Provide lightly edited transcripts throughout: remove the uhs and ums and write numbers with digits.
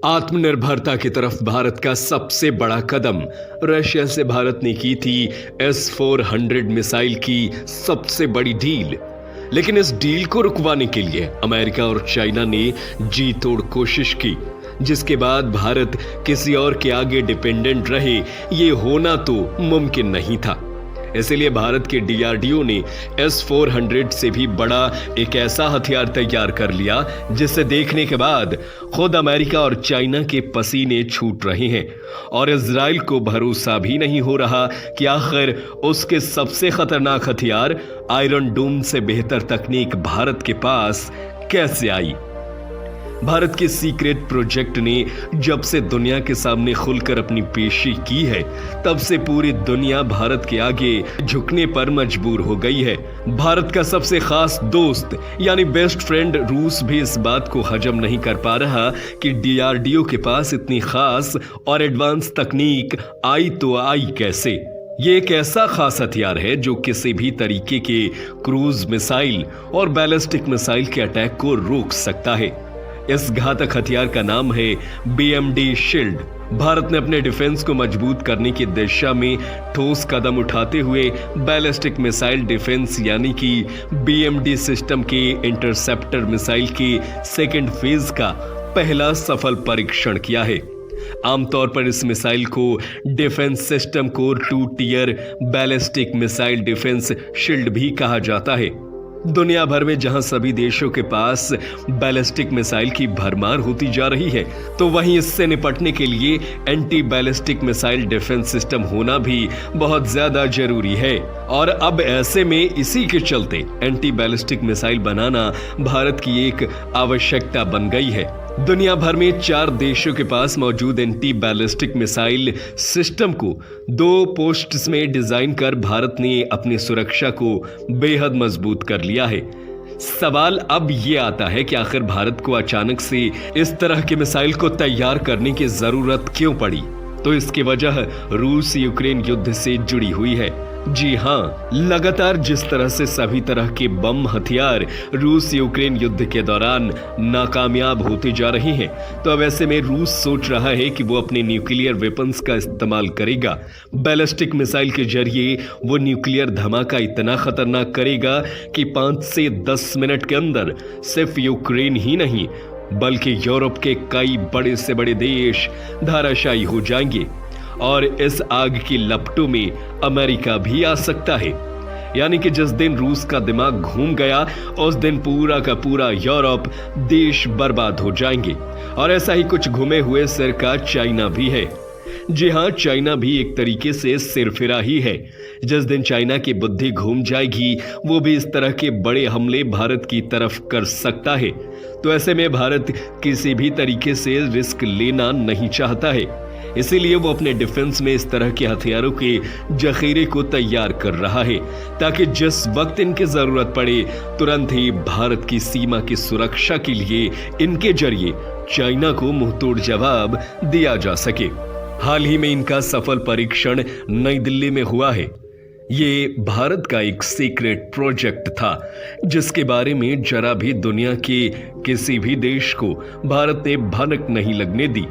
आत्मनिर्भरता की तरफ भारत का सबसे बड़ा कदम रशिया से भारत ने की थी S-400 मिसाइल की सबसे बड़ी डील। लेकिन इस डील को रुकवाने के लिए अमेरिका और चाइना ने जी तोड़ कोशिश की, जिसके बाद भारत किसी और के आगे डिपेंडेंट रहे ये होना तो मुमकिन नहीं था। इसलिए भारत के DRDO ने S-400 से भी बड़ा एक ऐसा हथियार तैयार कर लिया जिसे देखने के बाद खुद अमेरिका और चाइना के पसीने छूट रहे हैं और इजराइल को भरोसा भी नहीं हो रहा कि आखिर उसके सबसे खतरनाक हथियार आयरन डोम से बेहतर तकनीक भारत के पास कैसे आई। भारत के सीक्रेट प्रोजेक्ट ने जब से दुनिया के सामने खुलकर अपनी पेशी की है, तब से पूरी दुनिया भारत के आगे झुकने पर मजबूर हो गई है। भारत का सबसे खास दोस्त यानी बेस्ट फ्रेंड रूस भी इस बात को हजम नहीं कर पा रहा कि DRDO के पास इतनी खास और एडवांस तकनीक आई तो आई कैसे। ये एक ऐसा खास हथियार है जो किसी भी तरीके के क्रूज मिसाइल और बैलिस्टिक मिसाइल के अटैक को रोक सकता है। इस घातक हथियार का नाम है BMD शील्ड। भारत ने अपने डिफेंस को मजबूत करने की दिशा में ठोस कदम उठाते हुए बैलिस्टिक मिसाइल डिफेंस यानी कि BMD सिस्टम के इंटरसेप्टर मिसाइल के सेकेंड फेज का पहला सफल परीक्षण किया है। आमतौर पर इस मिसाइल को डिफेंस सिस्टम कोर 2 tier ballistic missile defence shield भी कहा जाता है। दुनिया भर में जहां सभी देशों के पास बैलिस्टिक मिसाइल की भरमार होती जा रही है, तो वहीं इससे निपटने के लिए anti ballistic missile defence system होना भी बहुत ज्यादा जरूरी है। और अब ऐसे में इसी के चलते एंटी बैलिस्टिक मिसाइल बनाना भारत की एक आवश्यकता बन गई है। दुनिया भर में 4 देशों के पास मौजूद एंटी बैलिस्टिक मिसाइल सिस्टम को 2 पोस्ट्स में डिजाइन कर भारत ने अपनी सुरक्षा को बेहद मजबूत कर लिया है। सवाल अब ये आता है कि आखिर भारत को अचानक से इस तरह के मिसाइल को तैयार करने की जरूरत क्यों पड़ी। तो इसकी वजह रूस यूक्रेन युद्ध से जुड़ी हुई है। जी हां, लगातार जिस तरह से सभी तरह के बम हथियार रूस यूक्रेन युद्ध के दौरान नाकामयाब होते जा रहे हैं, तो अब ऐसे में रूस सोच रहा है कि वो अपने न्यूक्लियर वेपन्स का इस्तेमाल करेगा। बैलिस्टिक मिसाइल के जरिए वो न्यूक्लियर धमाका इतना खतरनाक करेगा कि 5 से 10 मिनट के अंदर सिर्फ यूक्रेन ही नहीं बल्कि यूरोप के कई बड़े से बड़े देश धराशायी हो जाएंगे और इस आग की लपटों में अमेरिका भी आ सकता है। यानी कि जिस दिन रूस का दिमाग घूम गया, उस दिन पूरा का पूरा यूरोप देश बर्बाद हो जाएंगे। और ऐसा ही कुछ घुमे हुए सिर का चाइना भी है। जी हां, चाइना भी एक तरीके से सिरफिरा ही है। जिस दिन चाइना की बुद्धि घूम जाएगी, वो भी इस तरह के बड़े हमले भारत की तरफ कर सकता है। तो ऐसे में भारत किसी भी तरीके से रिस्क लेना नहीं चाहता है, इसीलिए वो अपने डिफेंस में इस तरह के हथियारों के जखीरे को तैयार कर रहा है, ताकि जिस वक्त इनकी जरूरत पड़े तुरंत ही भारत की सीमा की सुरक्षा के लिए इनके जरिए चाइना को मुंहतोड़ जवाब दिया जा सके। हाल ही में इनका सफल परीक्षण नई दिल्ली में हुआ है। ये भारत का एक सीक्रेट प्रोजेक्ट था जिसके बारे में जरा भी दुनिया के किसी भी देश को भारत ने भनक नहीं लगने दी।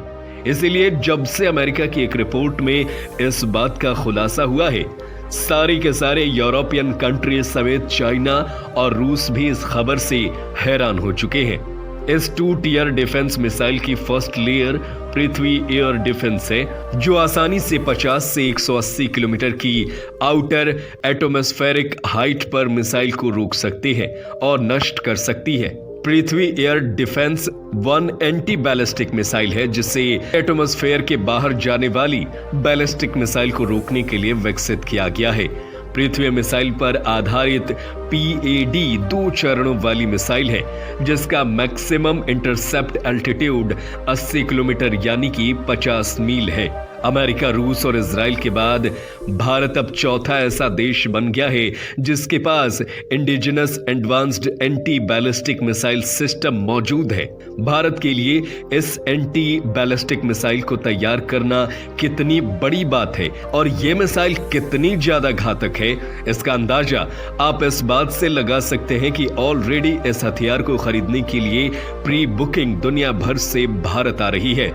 इसीलिए जब से अमेरिका की एक रिपोर्ट में इस बात का खुलासा हुआ है, सारे के सारे यूरोपियन कंट्रीज समेत चाइना और रूस भी इस खबर से हैरान हो चुके हैं। इस 2 टियर डिफेंस मिसाइल की first layer Prithvi air defence है, जो आसानी से 50 से 180 किलोमीटर की आउटर एटमॉस्फेरिक हाइट पर मिसाइल को रोक सकती है और नष्ट कर सकती है। Prithvi air defence 1 anti ballistic missile है, जिसे एटमॉस्फेयर के बाहर जाने वाली बैलिस्टिक मिसाइल को रोकने के लिए विकसित किया गया है। पृथ्वी मिसाइल पर आधारित PAD 2 चरणों वाली मिसाइल है, जिसका मैक्सिमम इंटरसेप्ट एल्टीट्यूड 80 किलोमीटर यानी कि 50 मील है। अमेरिका, रूस और इजराइल के बाद भारत अब चौथा ऐसा देश बन गया है जिसके पास indigenous advanced anti ballistic missile system मौजूद है। भारत के लिए इस एंटी बैलिस्टिक मिसाइल को तैयार करना कितनी बड़ी बात है और यह मिसाइल कितनी ज्यादा घातक है, इसका अंदाजा आप इस बात से लगा सकते हैं कि ऑलरेडी इस हथियार को खरीदने के लिए प्री बुकिंग दुनिया भर से भारत आ रही है।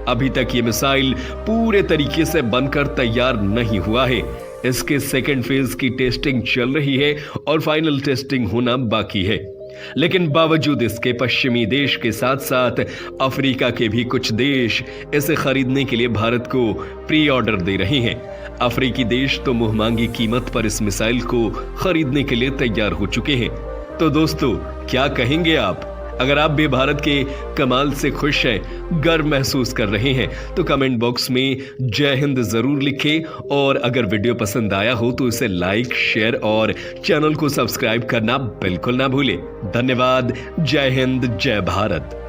अभी तक ये मिसाइल पूरे तरीके से बनकर तैयार नहीं हुआ है। इसके सेकेंड फेज की टेस्टिंग चल रही है और फाइनल टेस्टिंग होना बाकी है। लेकिन बावजूद इसके पश्चिमी देश के साथ साथ अफ्रीका के भी कुछ देश इसे खरीदने के लिए भारत को प्री ऑर्डर दे रहे हैं। अफ्रीकी देश तो मुंहमांगी कीमत पर इस मिसाइल को खरीदने के लिए तैयार हो चुके हैं। तो दोस्तों, क्या कहेंगे आप? अगर आप भी भारत के कमाल से खुश हैं, गर्व महसूस कर रहे हैं, तो कमेंट बॉक्स में जय हिंद जरूर लिखें और अगर वीडियो पसंद आया हो तो इसे लाइक, शेयर और चैनल को सब्सक्राइब करना बिल्कुल ना भूलें। धन्यवाद। जय हिंद, जय भारत।